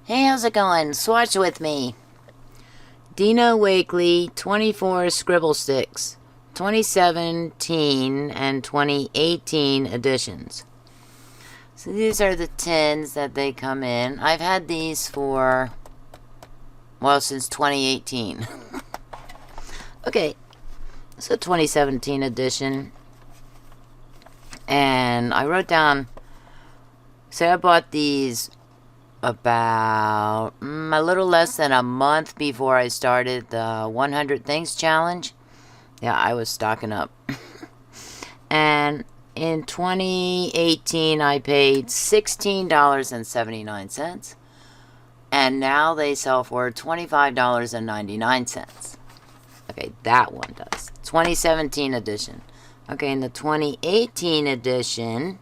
Hey, how's it going? Swatch with me. Dina Wakley 24 Scribble Sticks, 2017 and 2018 editions. So these are the tins that they come in. I've had these for, well, since 2018. Okay, so 2017 edition. And I wrote down, say I bought these about a little less than a month before I started the 100 Things Challenge. Yeah, I was stocking up. And in 2018, I paid $16.79. And now they sell for $25.99. Okay, that one does. 2017 edition. Okay, in the 2018 edition,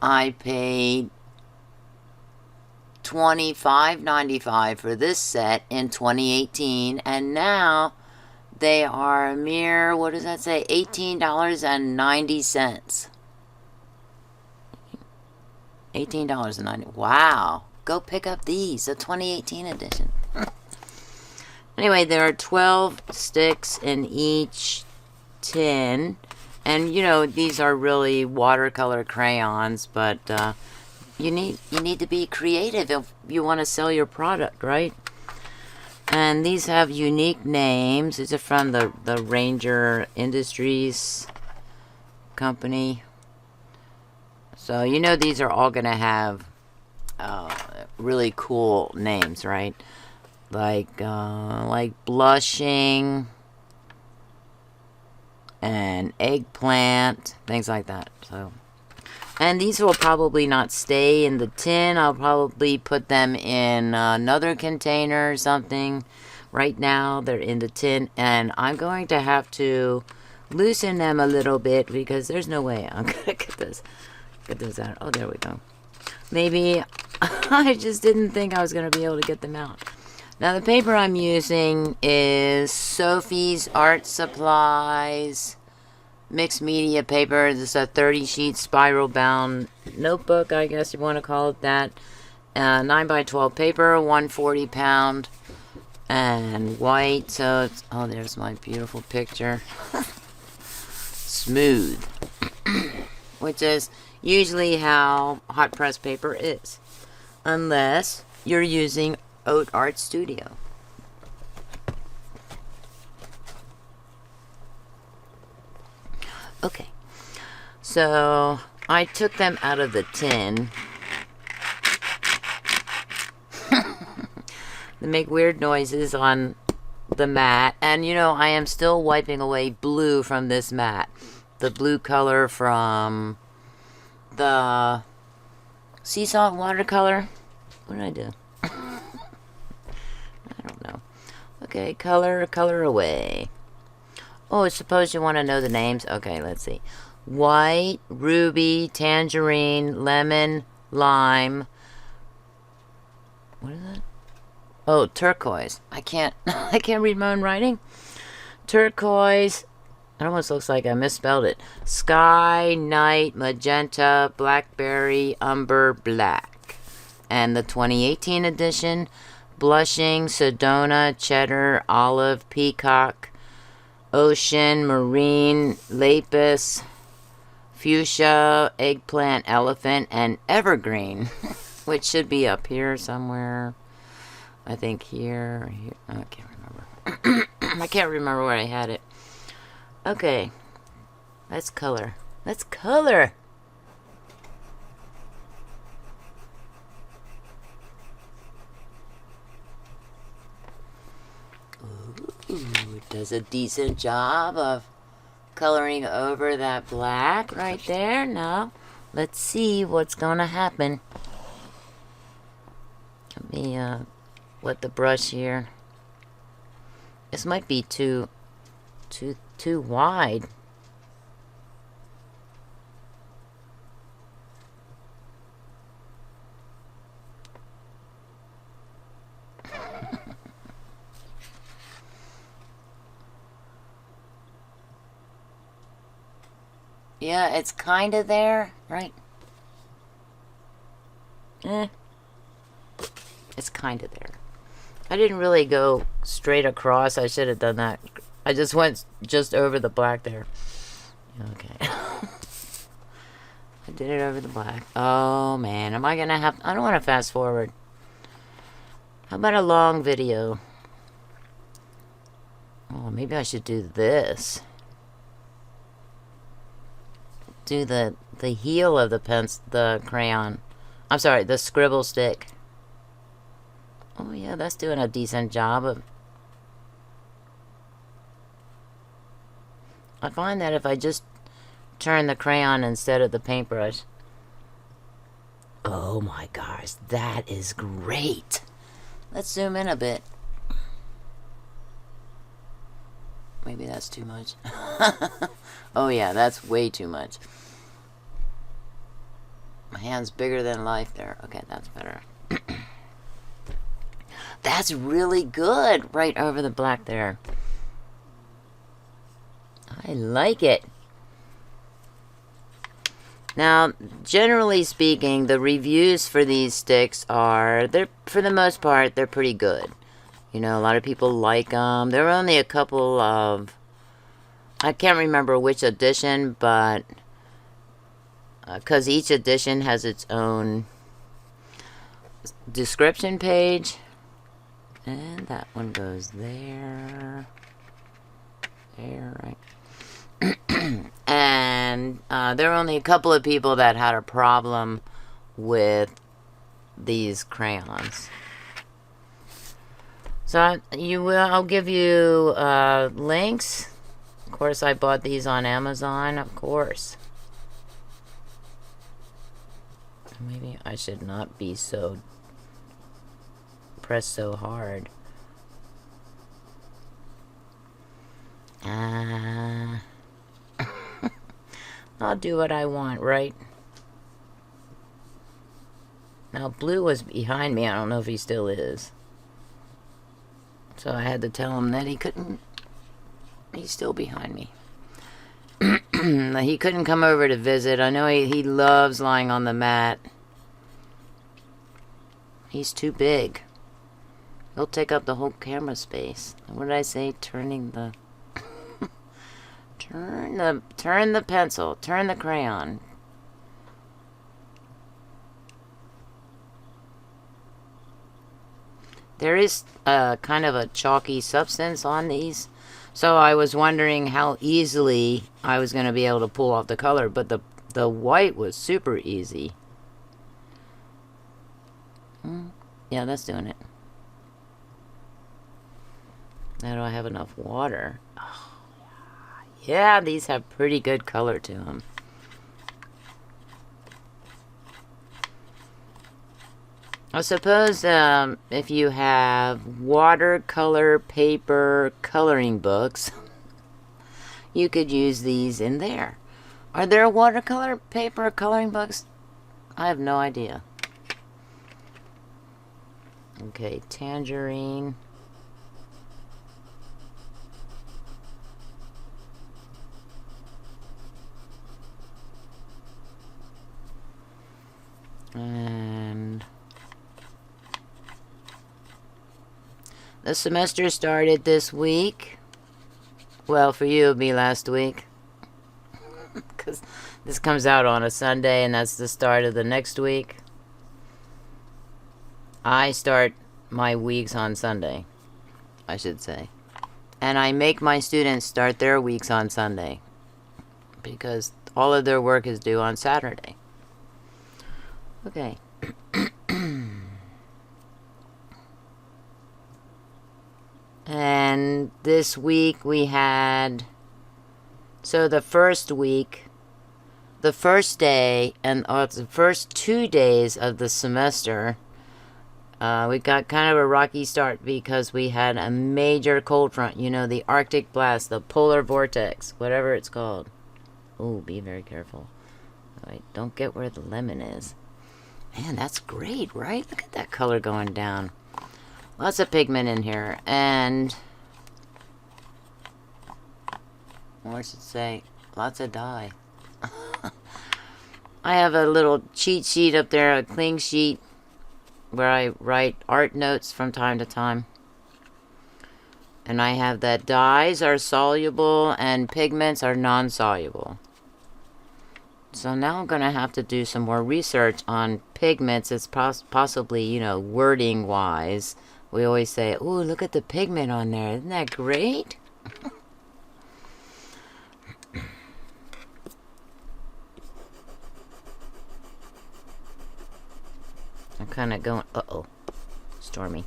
I paid $25.95 for this set in 2018, and now they are a mere, what does that say, $18.90. $18.90. Wow. Go pick up these, the 2018 edition. Anyway, there are 12 sticks in each tin. And, you know, these are really watercolor crayons, but you need to be creative if you want to sell your product, right? And these have unique names. These are from the Ranger Industries company. So, you know, these are all going to have really cool names, right? Like blushing and eggplant, things like that. So, and these will probably not stay in the tin. I'll probably put them in another container or something. Right now they're in the tin, and I'm going to have to loosen them a little bit because there's no way I'm gonna get this out. Oh, there we go. Maybe I just didn't think I was gonna be able to get them out. Now the paper I'm using is Sophie's Art Supplies mixed media paper. This is a 30-sheet spiral bound notebook, I guess you want to call it that. 9x12 paper, 140 pound, and white. So it's, oh, there's my beautiful picture. Smooth, which is usually how hot press paper is, unless you're using Haute Art Studio. Okay, so I took them out of the tin. They make weird noises on the mat, and you know, I am still wiping away blue from this mat. The blue color from the sea salt watercolor. What did I do? I don't know. Okay, color away. Oh, suppose you want to know the names? Okay, let's see. White, ruby, tangerine, lemon, lime. What is that? Oh, turquoise. I can't read my own writing. Turquoise. It almost looks like I misspelled it. Sky, night, magenta, blackberry, umber, black. And the 2018 edition, blushing, sedona, cheddar, olive, peacock, ocean, marine, lapis, fuchsia, eggplant, elephant, and evergreen, which should be up here somewhere. I think here. I can't remember. I can't remember where I had it. Okay, let's color. Let's color. Ooh, it does a decent job of coloring over that black right there. Now, let's see what's gonna happen. Let me wet the brush here. This might be too wide. Yeah, it's kind of there, right? It's kind of there. I didn't really go straight across. I should have done that. I just went just over the black there. Okay. I did it over the black. Oh, man. Am I going to have... I don't want to fast forward. How about a long video? Oh, maybe I should do this. Do the heel of the crayon. I'm sorry, the scribble stick. Oh, yeah, that's doing a decent job of... I find that if I just turn the crayon instead of the paintbrush... Oh my gosh, that is great. Let's zoom in a bit. Maybe that's too much. Oh yeah, that's way too much. My hand's bigger than life there. Okay, that's better. That's really good right over the black there. I like it. Now, generally speaking, the reviews for these sticks are, for the most part, they're pretty good. You know, a lot of people like them. There are only a couple of, I can't remember which edition, but, because each edition has its own description page. And that one goes there. There, right. And there are only a couple of people that had a problem with these crayons. So I'll give you links. Of course, I bought these on Amazon, of course. Maybe I should not be so press so hard. I'll do what I want, right? Now, Blue was behind me. I don't know if he still is. So I had to tell him that he couldn't. He's still behind me. He couldn't come over to visit. I know he loves lying on the mat. He's too big. He'll take up the whole camera space. What did I say? Turning the... turn the pencil. Turn the crayon. There is kind of a chalky substance on these. So I was wondering how easily I was going to be able to pull off the color. But the white was super easy. Yeah, that's doing it. Now do I have enough water? Oh, yeah, these have pretty good color to them. I suppose if you have watercolor paper coloring books, you could use these in there. Are there watercolor paper coloring books? I have no idea. Okay, tangerine. And the semester started this week. Well, for you it'll be last week. Because this comes out on a Sunday and that's the start of the next week. I start my weeks on Sunday, I should say. And I make my students start their weeks on Sunday. Because all of their work is due on Saturday. Okay. And this week we had, so the first week, the first day, and the first 2 days of the semester, we got kind of a rocky start because we had a major cold front. You know, the Arctic blast, the polar vortex, whatever it's called. Oh, be very careful. All right, don't get where the lemon is. Man, that's great, right? Look at that color going down. Lots of pigment in here, and what should say? Lots of dye. I have a little cheat sheet up there, a cling sheet, where I write art notes from time to time. And I have that dyes are soluble and pigments are non-soluble. So now I'm going to have to do some more research on pigments. It's possibly, you know, wording-wise. We always say, ooh, look at the pigment on there. Isn't that great? I'm kind of going, uh-oh, Stormy.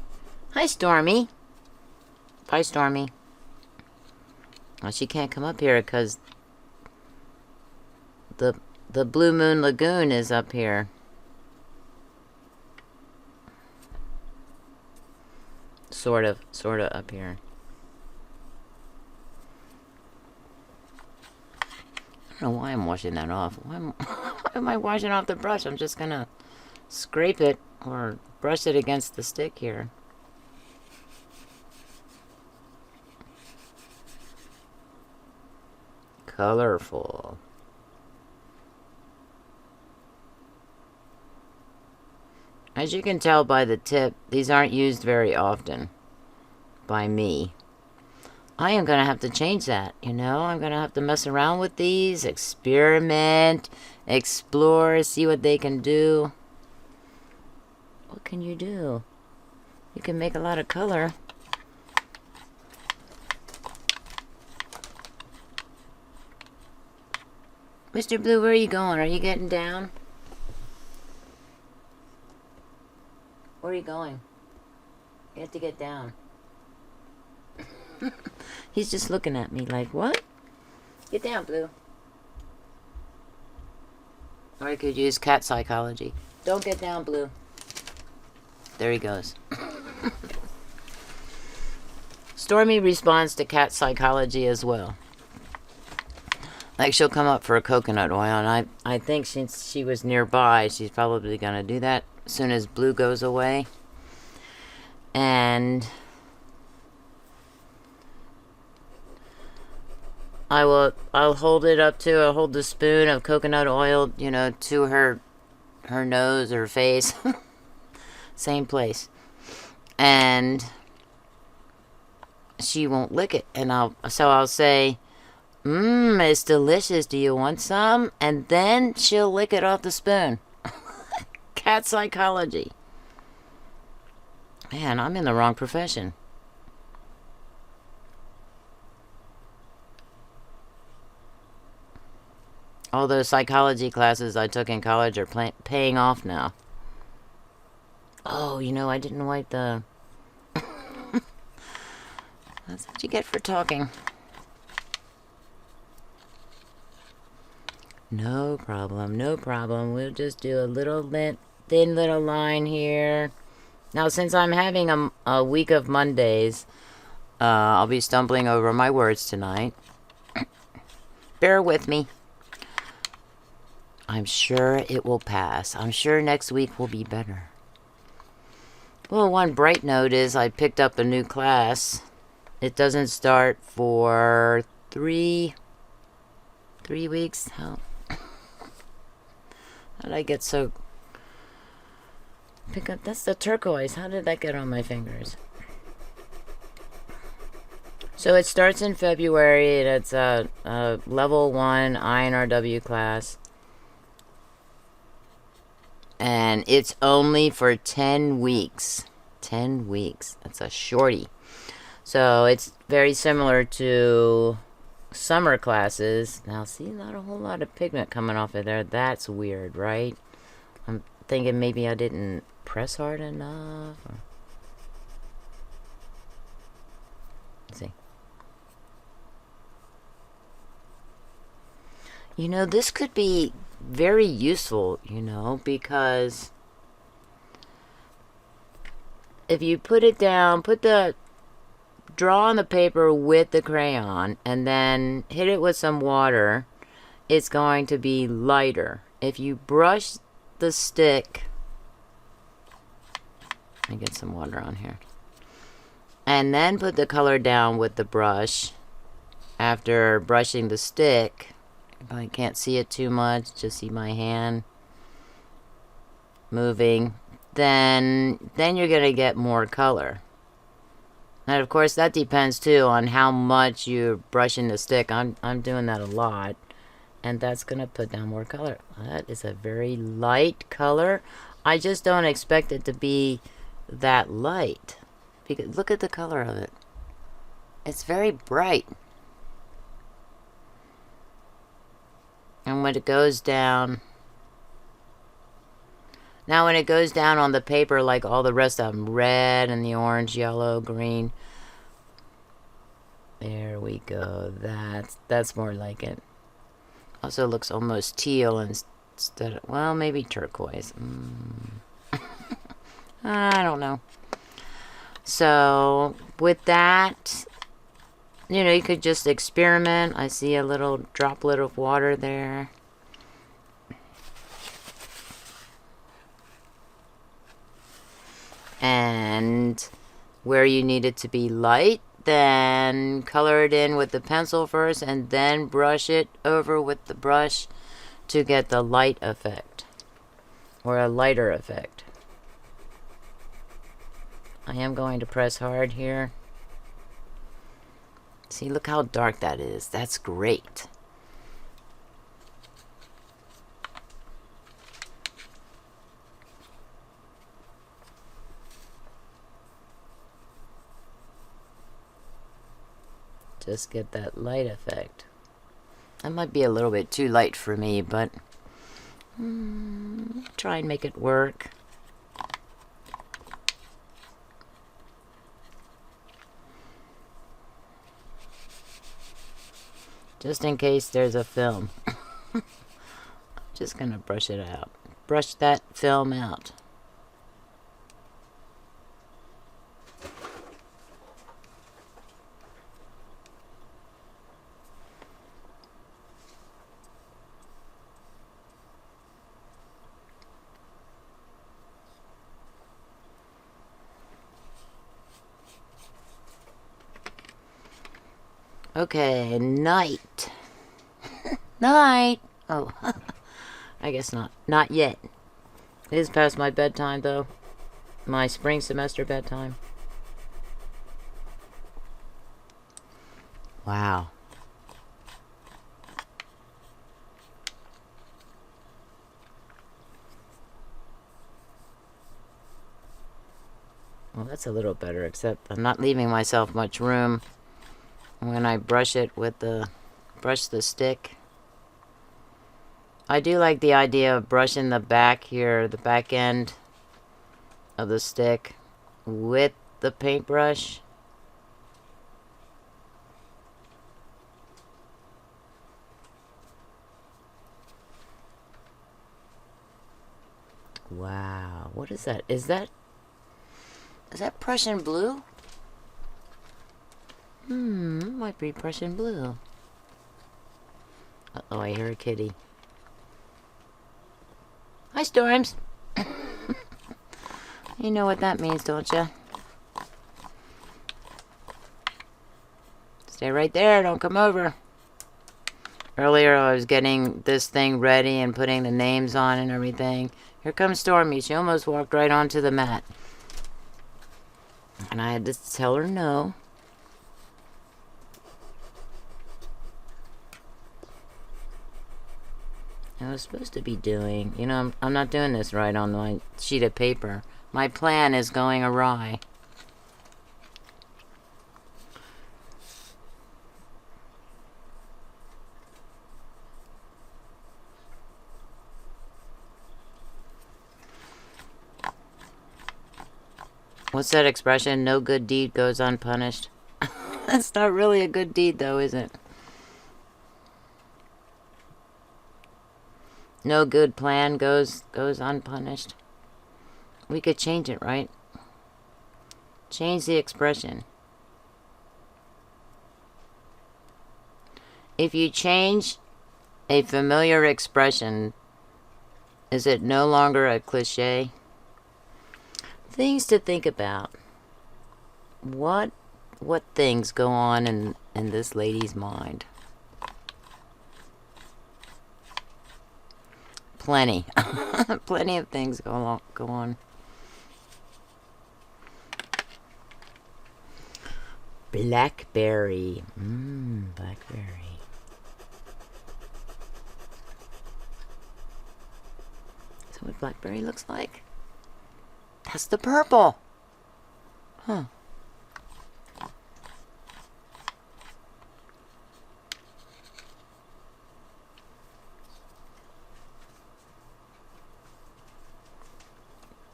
Hi, Stormy. Bye, Stormy. Well, she can't come up here because the Blue Moon Lagoon is up here. Sort of up here. I don't know why I'm washing that off. Why am I washing off the brush? I'm just gonna scrape it or brush it against the stick here. Colorful. As you can tell by the tip, these aren't used very often by me. I am going to have to change that, you know? I'm going to have to mess around with these, experiment, explore, see what they can do. What can you do? You can make a lot of color. Mr. Blue, where are you going? Are you getting down? Where are you going? You have to get down. He's just looking at me like, what? Get down, Blue. Or I could use cat psychology. Don't get down, Blue. There he goes. Stormy responds to cat psychology as well. Like, she'll come up for a coconut oil, and I think since she was nearby, she's probably going to do that as soon as Blue goes away. And I'll hold it up to, I'll hold the spoon of coconut oil, you know, to her nose or face. Same place. And she won't lick it. And I'll say, it's delicious. Do you want some? And then she'll lick it off the spoon. Cat psychology. Man, I'm in the wrong profession. All those psychology classes I took in college are paying off now. Oh, you know, I didn't wipe the... That's what you get for talking. No problem, no problem. We'll just do a little thin little line here. Now, since I'm having a week of Mondays, I'll be stumbling over my words tonight. Bear with me. I'm sure it will pass. I'm sure next week will be better. Well, one bright note is I picked up a new class. It doesn't start for three weeks. How did I get so... Pick up, that's the turquoise. How did that get on my fingers? So it starts in February, and it's a level 1 INRW class. And it's only for 10 weeks. 10 weeks. That's a shorty. So it's very similar to summer classes. Now, see, not a whole lot of pigment coming off of there. That's weird, right? I'm thinking maybe I didn't press hard enough. Or... Let's see. You know, this could be very useful, you know, because if you put it down, draw on the paper with the crayon and then hit it with some water, it's going to be lighter. If you brush the stick, let me get some water on here, and then put the color down with the brush after brushing the stick, I can't see it too much, just see my hand moving. then you're going to get more color. And of course that depends too on how much you're brushing the stick. I'm doing that a lot, and that's going to put down more color. That is a very light color. I just don't expect it to be that light, because look at the color of it. It's very bright. And when it goes down, now when it goes down on the paper, like all the rest of them, red and the orange, yellow, green, there we go. That's more like it. Also looks almost teal instead of, well, maybe turquoise. I don't know. So with that, you know, you could just experiment. I see a little droplet of water there. And where you need it to be light, then color it in with the pencil first and then brush it over with the brush to get the light effect, or a lighter effect. I am going to press hard here. See, look how dark that is. That's great. Just get that light effect. That might be a little bit too light for me, but try and make it work. Just in case there's a film. I'm just gonna brush it out. Brush that film out. Okay, night. Night. Oh, I guess not. Not yet. It is past my bedtime, though. My spring semester bedtime. Wow. Well, that's a little better, except I'm not leaving myself much room when I brush it with the stick. I do like the idea of brushing the back here, the back end of the stick with the paintbrush. Wow, what is that? Is that Prussian blue? Might be Prussian blue. Uh-oh, I hear a kitty. Hi, Storms. You know what that means, don't you? Stay right there, don't come over. Earlier, I was getting this thing ready and putting the names on and everything. Here comes Stormy. She almost walked right onto the mat. And I had to tell her no. I was supposed to be doing, you know, I'm not doing this right on my sheet of paper. My plan is going awry. What's that expression? No good deed goes unpunished. That's not really a good deed, though, is it? No good plan goes unpunished. We could change it, right? Change the expression. If you change a familiar expression, is it no longer a cliche? Things to think about. What things go on in this lady's mind? Plenty. Plenty of things go on. Blackberry. Blackberry. Is that what blackberry looks like? That's the purple. Huh.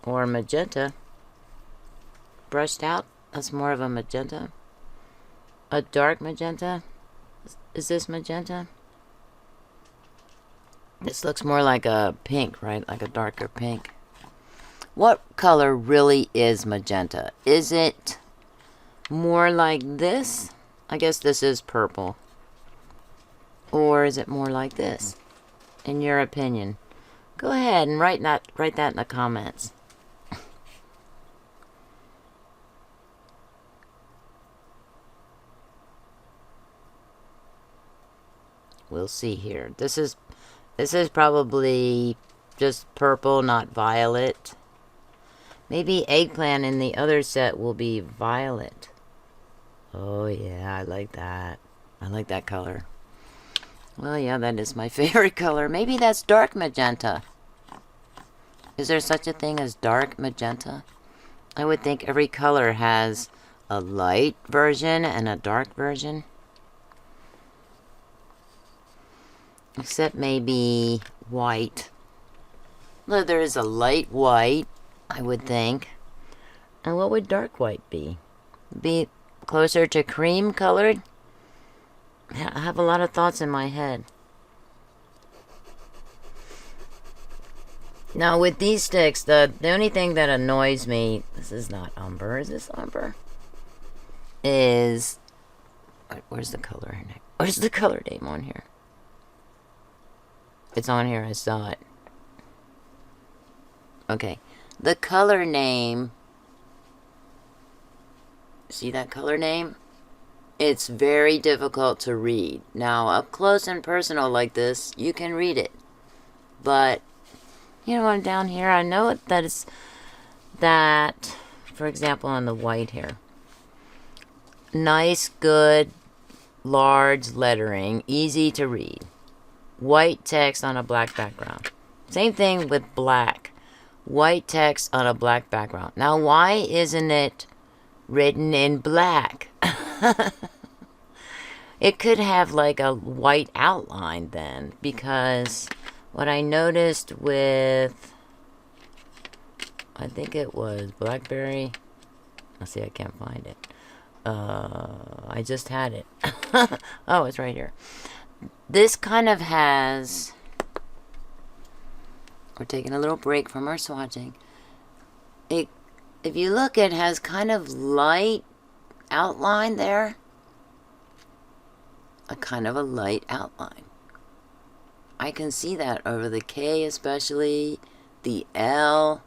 Or magenta. Brushed out. That's more of a magenta. A dark magenta. Is this magenta? This looks more like a pink, right? Like a darker pink. What color really is magenta? Is it more like this? I guess this is purple. Or is it more like this? In your opinion? Go ahead and write that in the comments. We'll see here. This is probably just purple, not violet. Maybe eggplant in the other set will be violet. Oh yeah, I like that. I like that color. Well, yeah, that is my favorite color. Maybe that's dark magenta. Is there such a thing as dark magenta? I would think every color has a light version and a dark version. Except maybe white. Well, there is a light white, I would think. And what would dark white be? Be closer to cream colored? I have a lot of thoughts in my head. Now with these sticks, the only thing that annoys me, this is not umber, is this umber? Is, where's the color? Where's the color name on here? It's on here, I saw it. Okay. The color name. See that color name? It's very difficult to read. Now, up close and personal like this, you can read it. But, you know, I'm down here. I know that it's that, for example, on the white here. Nice, good, large lettering. Easy to read. White text on a black background. Same thing with black. White text on a black background. Now, why isn't it written in black? It could have like a white outline then, because what I noticed with, I think it was blackberry. Let's see, I can't find it. I just had it. Oh, it's right here. This kind of has, we're taking a little break from our swatching. If you look, it has kind of light outline there. A kind of a light outline. I can see that over the K especially, the L.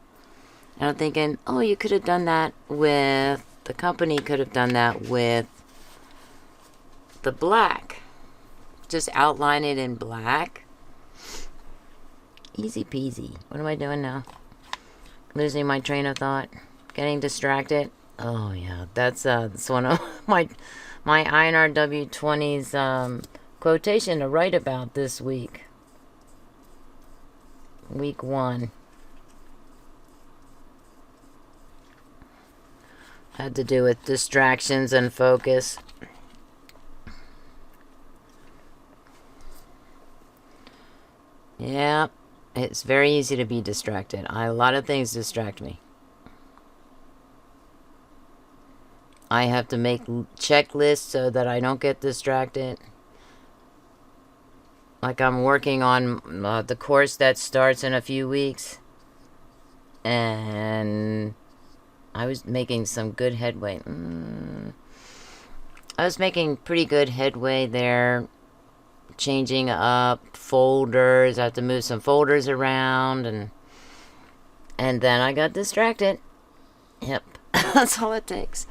And I'm thinking, oh, you could have done that with, the company could have done that with the black. Just outline it in black. Easy peasy. What am I doing now? Losing my train of thought. Getting distracted. Oh yeah, that's one of my INRW20's quotation to write about this week. Week 1. Had to do with distractions and focus. Yeah, it's very easy to be distracted. A lot of things distract me. I have to make checklists so that I don't get distracted. Like I'm working on the course that starts in a few weeks. And I was making some good headway. I was making pretty good headway there. Changing up folders. I have to move some folders around, and then I got distracted. Yep. That's all it takes.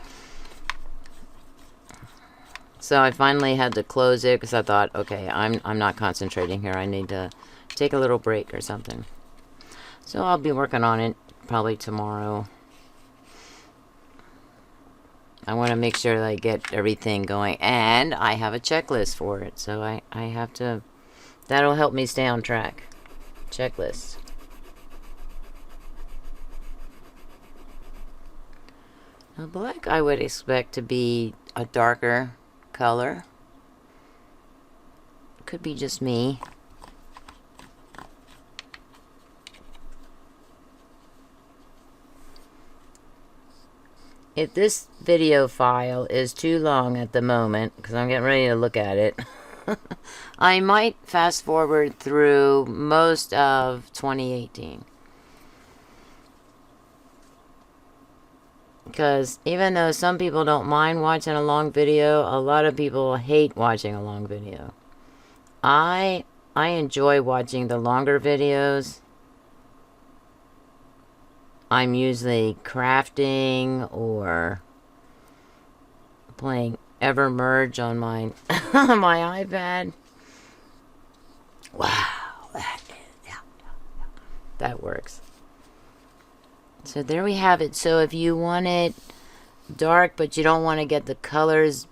So I finally had to close it because I thought, okay, I'm not concentrating here. I need to take a little break or something. So I'll be working on it probably tomorrow. I want to make sure that I get everything going. And I have a checklist for it. So I have to... That'll help me stay on track. Checklist. Now, black I would expect to be a darker color. Could be just me. If this video file is too long at the moment, because I'm getting ready to look at it, I might fast forward through most of 2018. Because even though some people don't mind watching a long video, a lot of people hate watching a long video. I enjoy watching the longer videos. I'm usually crafting or playing Evermerge on my my iPad. Wow, that works. So there we have it. So if you want it dark, but you don't want to get the colors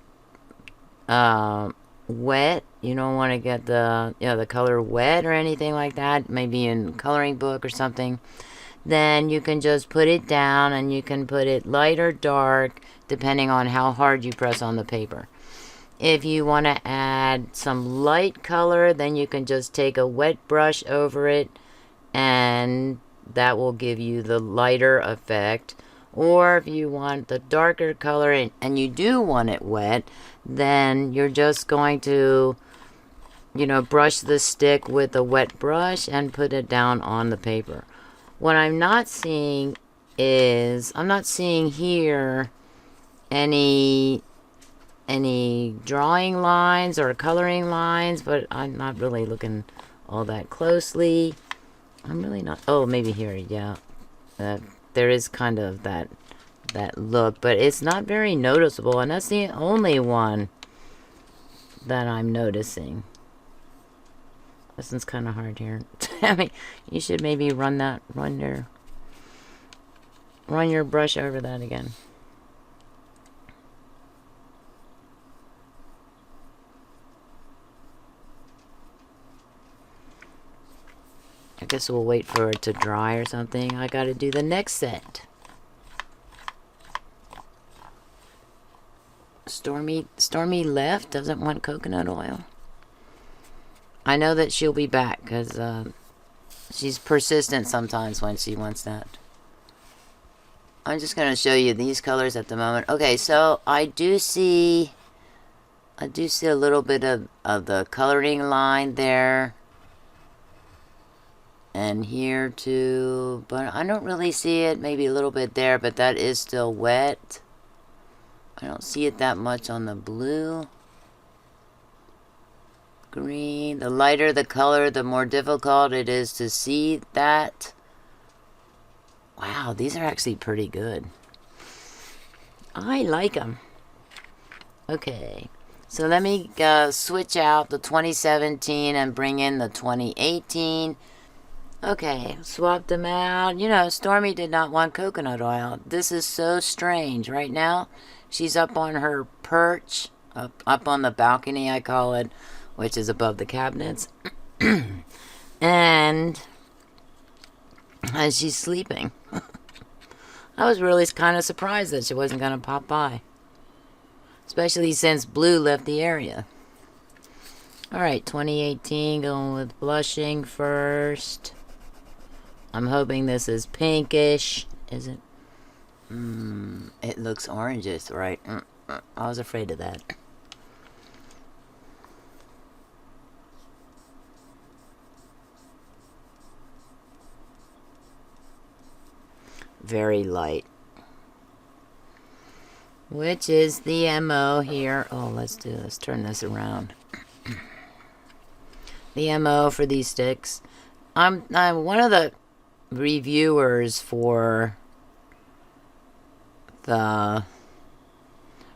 wet, you don't want to get the color wet or anything like that, maybe in coloring book or something, then you can just put it down and you can put it light or dark depending on how hard you press on the paper. If you want to add some light color, then you can just take a wet brush over it and that will give you the lighter effect. Or if you want the darker color and you do want it wet, then you're just going to, you know, brush the stick with a wet brush and put it down on the paper. What I'm not seeing is, I'm not seeing here any drawing lines or coloring lines, but I'm not really looking all that closely. I'm really not, oh, maybe here, yeah. There is kind of that look, but it's not very noticeable, and that's the only one that I'm noticing. This one's kind of hard here. I mean, you should maybe run your brush over that again. I guess we'll wait for it to dry or something. I gotta do the next set. Stormy left, doesn't want coconut oil. I know that she'll be back because she's persistent sometimes when she wants that. I'm just going to show you these colors at the moment. Okay, so I do see a little bit of the coloring line there. And here too, but I don't really see it. Maybe a little bit there, but that is still wet. I don't see it that much on the blue. Green, the lighter the color, the more difficult it is to see that. Wow, these are actually pretty good. I like them. Okay, so let me switch out the 2017 and bring in the 2018. Okay, swap them out. You know, Stormy did not want coconut oil. This is so strange. Right now, she's up on her perch, up on the balcony, I call it, which is above the cabinets. And she's sleeping. I was really kind of surprised that she wasn't going to pop by. Especially since blue left the area. Alright, 2018, going with blushing first. I'm hoping this is pinkish. Is it? It looks orangish, right? I was afraid of that. Very light. Which is the MO here. Oh, let's turn this around. The MO for these sticks. I'm one of the reviewers for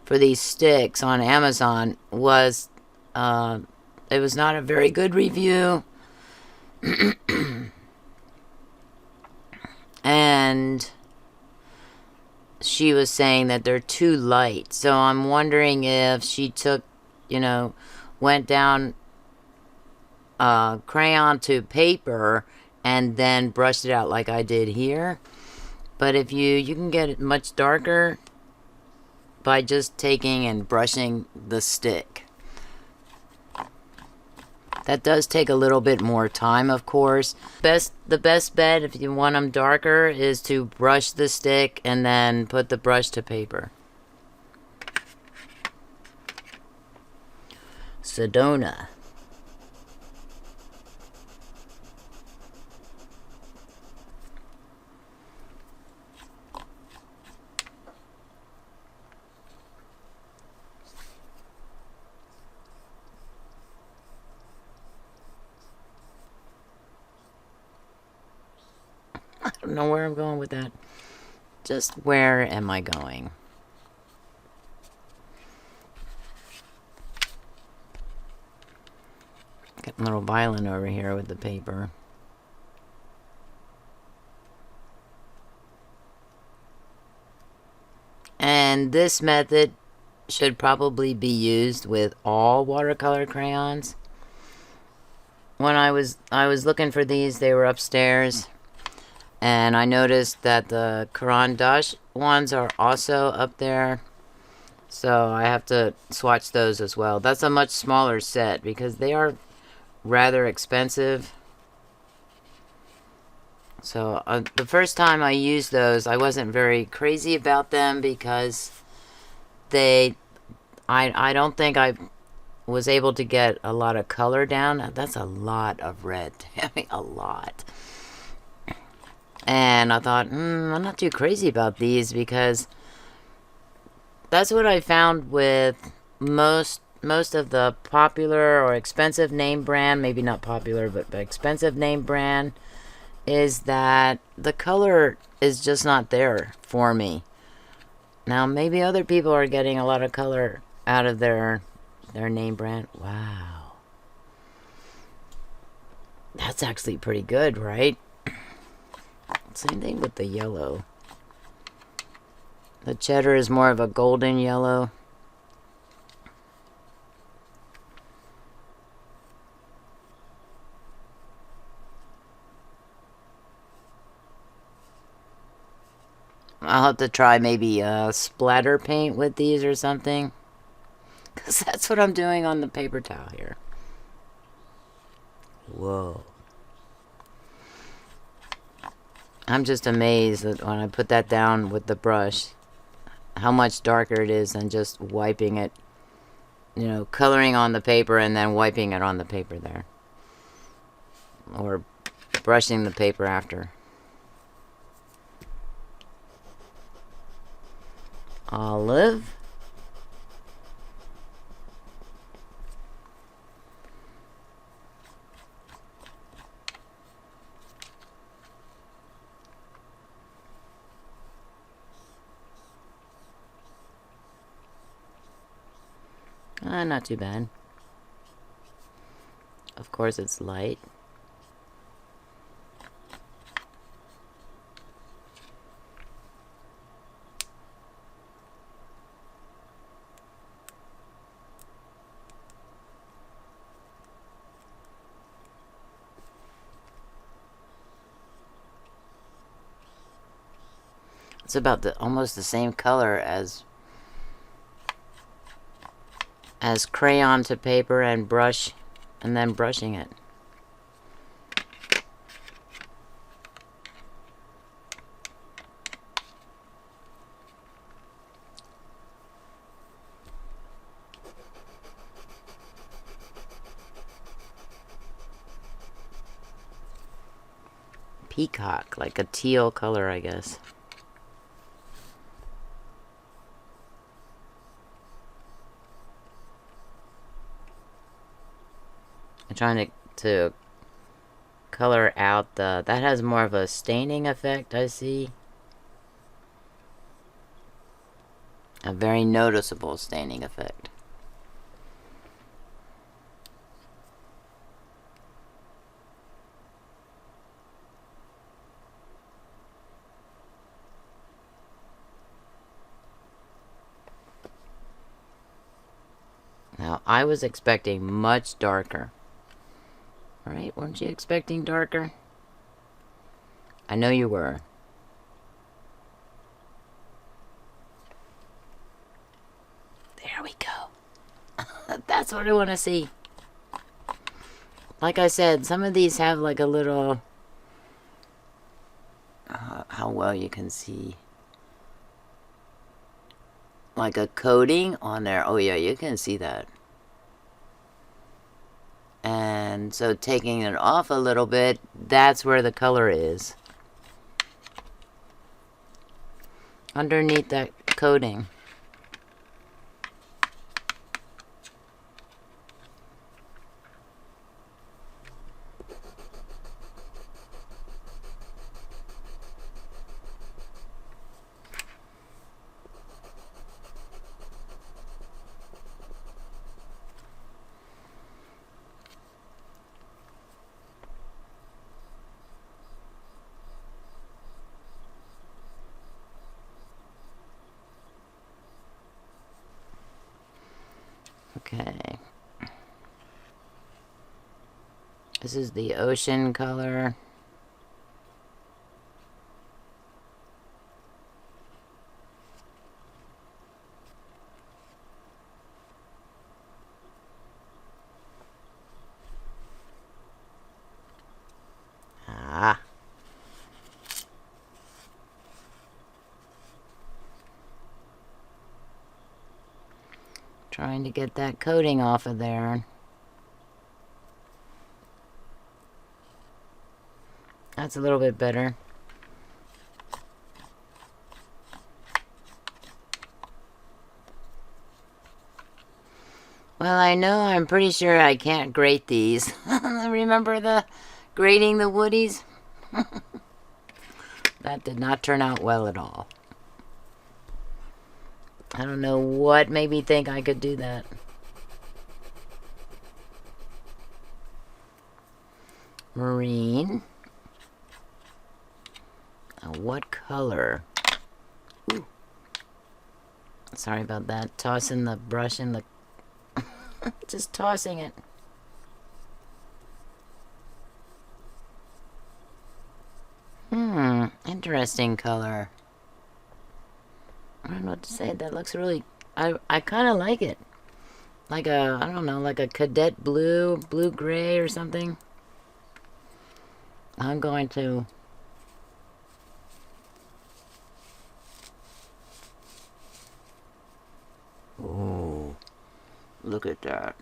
these sticks on Amazon was it was not a very good review. And she was saying that they're too light. So I'm wondering if she took, you know, went down crayon to paper and then brushed it out like I did here. But if you can get it much darker by just taking and brushing the stick. That does take a little bit more time, of course. The best bet if you want them darker is to brush the stick and then put the brush to paper. Sedona. I don't know where I'm going with that. Just where am I going? Getting a little violent over here with the paper. And this method should probably be used with all watercolor crayons. When I was looking for these, they were upstairs. And I noticed that the Caran d'Ache ones are also up there. So I have to swatch those as well. That's a much smaller set because they are rather expensive. So the first time I used those, I wasn't very crazy about them because I don't think I was able to get a lot of color down. That's a lot of red. I mean, a lot. And I thought, I'm not too crazy about these because that's what I found with most of the popular or expensive name brand, maybe not popular, but expensive name brand, is that the color is just not there for me. Now, maybe other people are getting a lot of color out of their name brand. Wow. That's actually pretty good, right? Same thing with the yellow. The cheddar is more of a golden yellow. I'll have to try maybe splatter paint with these or something. Because that's what I'm doing on the paper towel here. Whoa. I'm just amazed that when I put that down with the brush, how much darker it is than just wiping it, you know, coloring on the paper and then wiping it on the paper there. Or brushing the paper after. Olive. Not too bad. Of course, it's light. It's about almost the same color as crayon to paper and brush, and then brushing it. Peacock, like a teal color, I guess. I'm trying to color out that has more of a staining effect, I see. A very noticeable staining effect. Now, I was expecting much darker. Right? Weren't you expecting darker? I know you were. There we go. That's what I want to see. Like I said, some of these have like a little... how well you can see. Like a coating on there. Oh yeah, you can see that. And so taking it off a little bit, that's where the color is. Underneath that coating. Okay. This is the ocean color. Ah. Trying to get that coating off of there. That's a little bit better. Well, I know I'm pretty sure I can't grate these. Remember the grating the woodies? That did not turn out well at all. I don't know what made me think I could do that. Marine. What color? Ooh. Sorry about that. Tossing the brush in the... Just tossing it. Interesting color. I don't know what to say. That looks really... I kind of like it. Like a, I don't know, like a cadet blue, blue-gray or something. I'm going to... Ooh, look at that.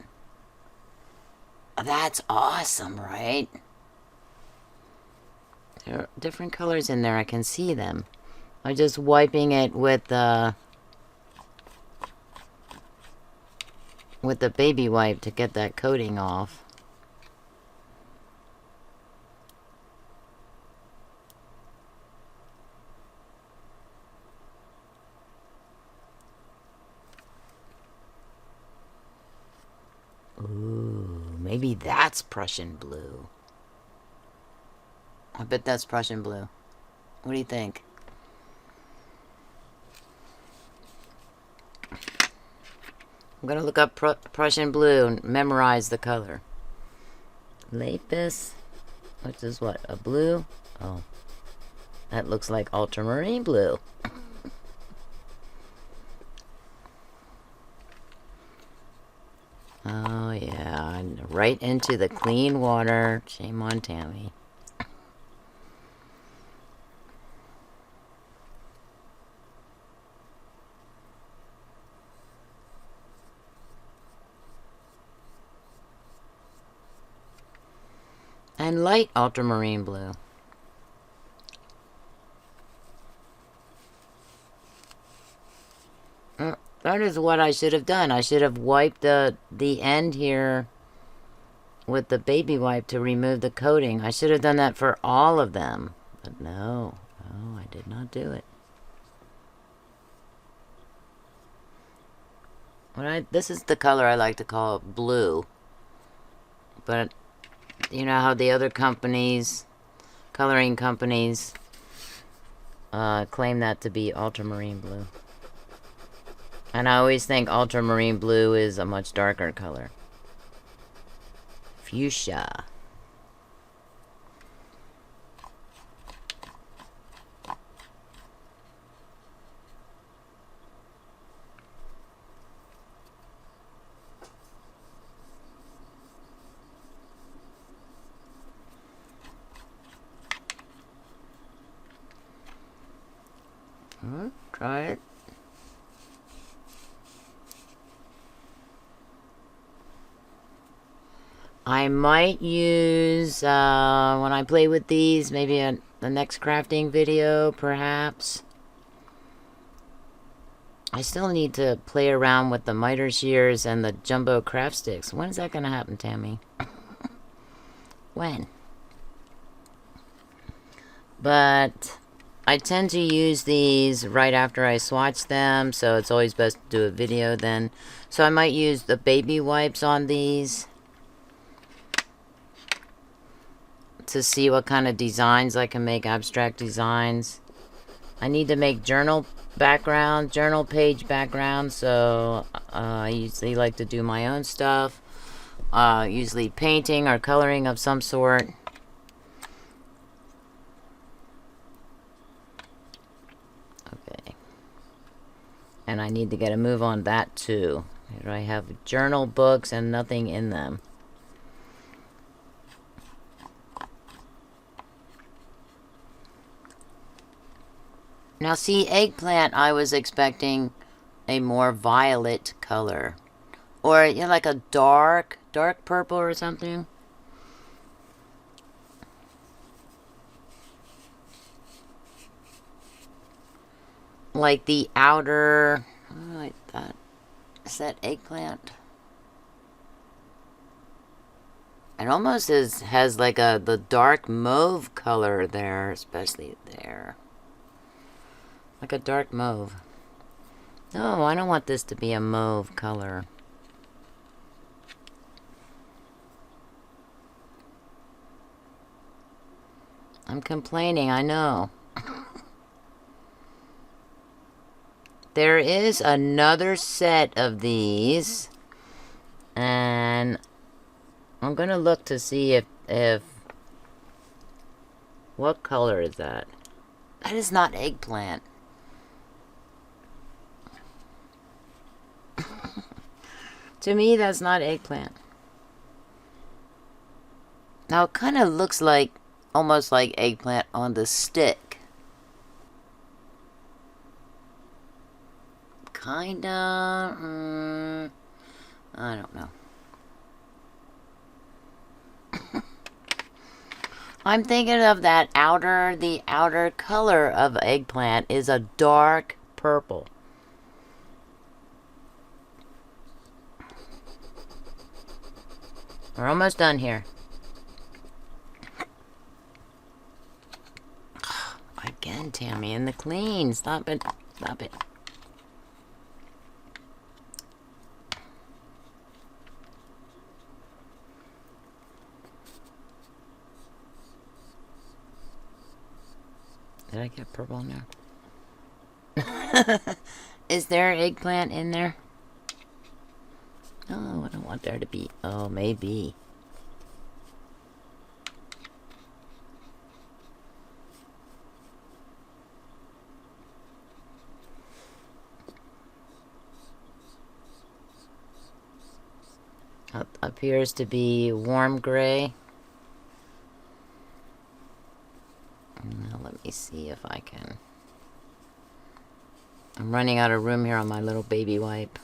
That's awesome, right? There are different colors in there. I can see them. I'm just wiping it with the baby wipe to get that coating off. Ooh, maybe that's Prussian blue. I bet that's Prussian blue. What do you think? I'm gonna look up Prussian blue and memorize the color. Lapis, which is what, a blue? Oh, that looks like ultramarine blue. Oh yeah, right into the clean water. Shame on Tammy. And light ultramarine blue. That is what I should have done. I should have wiped the end here with the baby wipe to remove the coating. I should have done that for all of them. But no, I did not do it. This is the color I like to call blue. But you know how the other companies, coloring companies, claim that to be ultramarine blue. And I always think ultramarine blue is a much darker color. Fuchsia. Try it. I might use, when I play with these, maybe in the next crafting video, perhaps. I still need to play around with the miter shears and the jumbo craft sticks. When is that going to happen, Tammy? When? But I tend to use these right after I swatch them, so it's always best to do a video then. So I might use the baby wipes on these to see what kind of designs I can make, abstract designs. I need to make journal background, journal page background, so I usually like to do my own stuff. Usually painting or coloring of some sort. Okay. And I need to get a move on that too. Here I have journal books and nothing in them. Now see, eggplant, I was expecting a more violet color. Or, you know, like a dark purple or something. Like the outer, like that. Is that eggplant? It almost has like the dark mauve color there, especially there. Like a dark mauve. No, I don't want this to be a mauve color. I'm complaining, I know. There is another set of these. And I'm going to look to see if... What color is that? That is not eggplant. To me, that's not eggplant. Now, it kind of looks like, almost like eggplant on the stick. Kinda, I don't know. I'm thinking of that the outer color of eggplant is a dark purple. We're almost done here. Again, Tammy, and the clean. Stop it. Stop it. Did I get purple in there? Is there eggplant in there? Oh, I don't want there to be. Oh, maybe. Appears to be warm gray. Now let me see if I can. I'm running out of room here on my little baby wipe.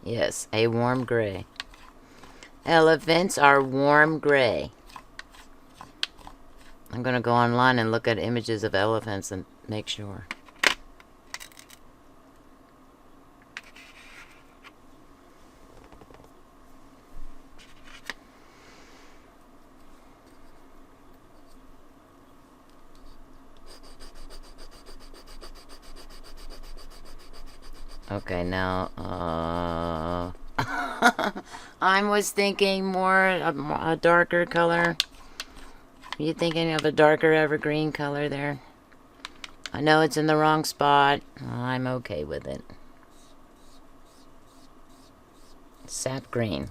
Yes, a warm gray. Elephants are warm gray. I'm going to go online and look at images of elephants and make sure. Okay, now, I was thinking more a darker color. Are you thinking of a darker evergreen color there? I know it's in the wrong spot. I'm okay with it. Sap green.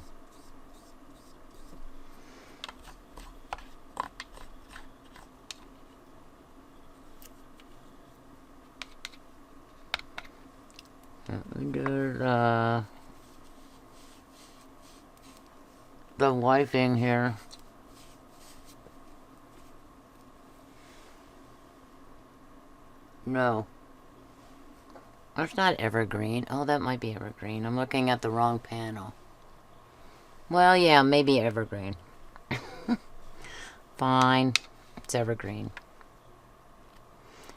Under the wiping here. No. That's not evergreen. Oh, that might be evergreen. I'm looking at the wrong panel. Well, yeah, maybe evergreen. Fine. It's evergreen.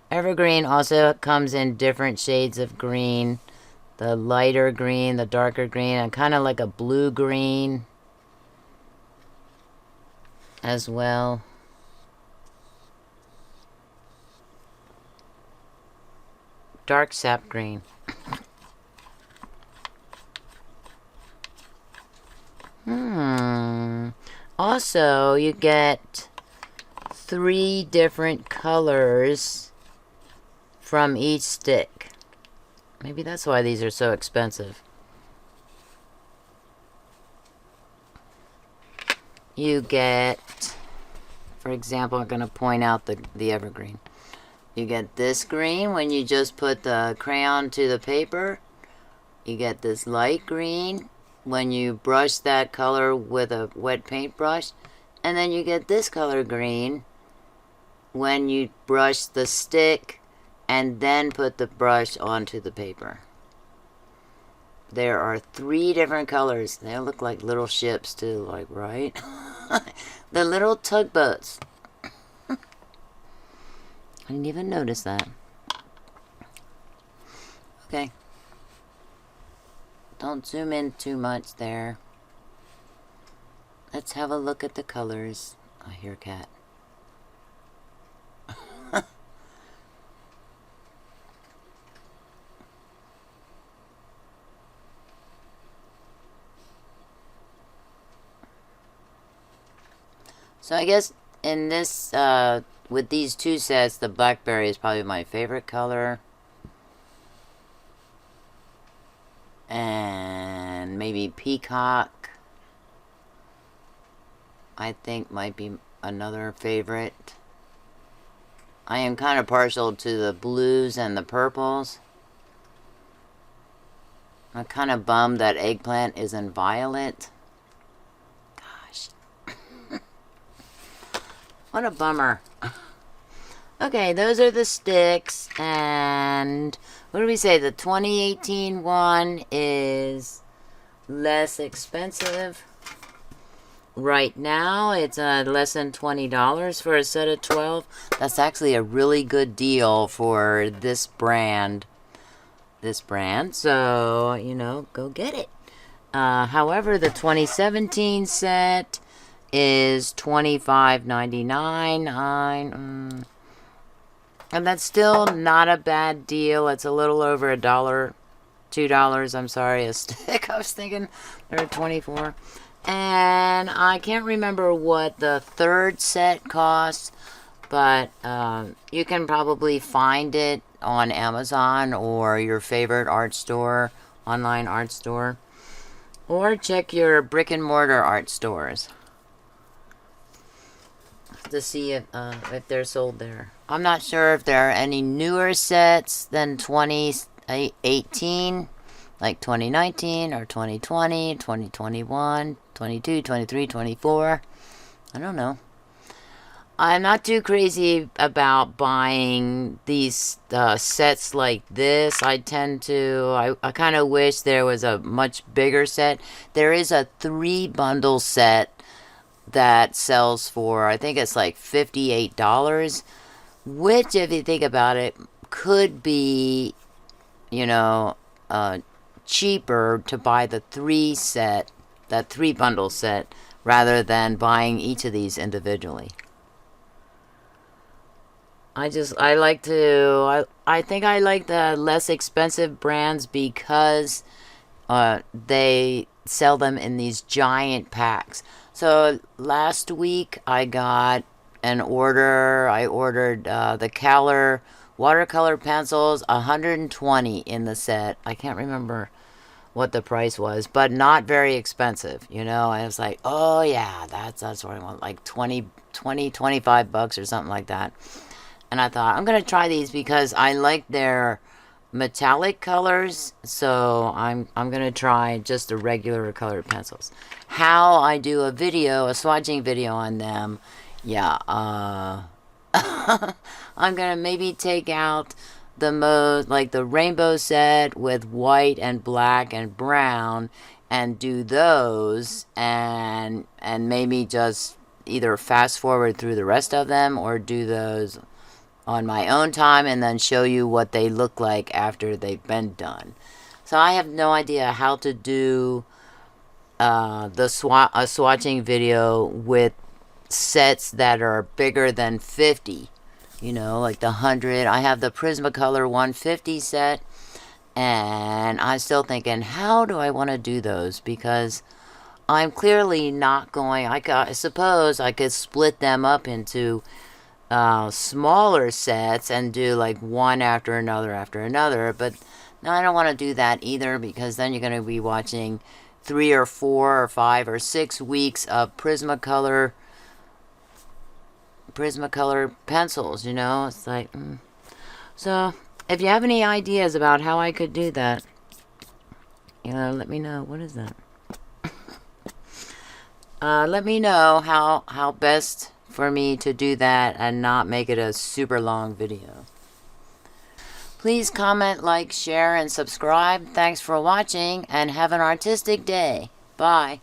Evergreen also comes in different shades of green. The lighter green, the darker green, and kind of like a blue green as well. Dark sap green. Also, you get 3 different colors from each stick. Maybe that's why these are so expensive. You get, for example, I'm going to point out the evergreen. You get this green when you just put the crayon to the paper. You get this light green when you brush that color with a wet paintbrush. And then you get this color green when you brush the stick and then put the brush onto the paper. There are 3 different colors. They look like little ships too, like, right? The little tugboats. I didn't even notice that. Okay. Don't zoom in too much there. Let's have a look at the colors. I hear a cat. So I guess in this, with these 2 sets, the blackberry is probably my favorite color. And maybe peacock, I think, might be another favorite. I am kind of partial to the blues and the purples. I'm kind of bummed that eggplant isn't violet. Gosh. What a bummer. Okay, those are the sticks, and what do we say? The 2018 one is less expensive. Right now, it's less than $20 for a set of 12. That's actually a really good deal for this brand. So, you know, go get it. However, the 2017 set is $25.99. And that's still not a bad deal. It's a little over $1, $2, I'm sorry, a stick. I was thinking they were 24. And I can't remember what the 3rd set costs, but you can probably find it on Amazon or your favorite art store, online art store, or check your brick and mortar art stores to see if they're sold there. I'm not sure if there are any newer sets than 2018, like 2019 or 2020, 2021, 22, 23, 24. I don't know. I'm not too crazy about buying these sets like this. I kind of wish there was a much bigger set. There is a 3-bundle set that sells for, I think it's like $58, which, if you think about it, could be, you know, cheaper to buy the 3-bundle set, rather than buying each of these individually. I think I like the less expensive brands because they sell them in these giant packs. So last week I got an order. I ordered the Color watercolor pencils, 120 in the set. I can't remember what the price was, but not very expensive, you know. I was like, oh yeah, that's what I want, like 25 bucks or something like that. And I thought, I'm gonna try these because I like their metallic colors, so I'm gonna try just the regular colored pencils. How I do a video, a swatching video on them, yeah, I'm gonna maybe take out the most, like the rainbow set with white and black and brown, and do those, and maybe just either fast forward through the rest of them or do those on my own time and then show you what they look like after they've been done. So I have no idea how to do a swatching video with sets that are bigger than 50. You know, like the 100. I have the Prismacolor 150 set, and I'm still thinking, how do I want to do those? Because I'm clearly not going. I suppose I could split them up into smaller sets and do like one after another, but no, I don't want to do that either, because then you're going to be watching 3 or 4 or 5 or 6 weeks of Prismacolor pencils, you know. It's like So if you have any ideas about how I could do that, you know, let me know. What is that? Let me know how best for me to do that and not make it a super long video. Please comment, like, share, and subscribe. Thanks for watching, and have an artistic day. Bye.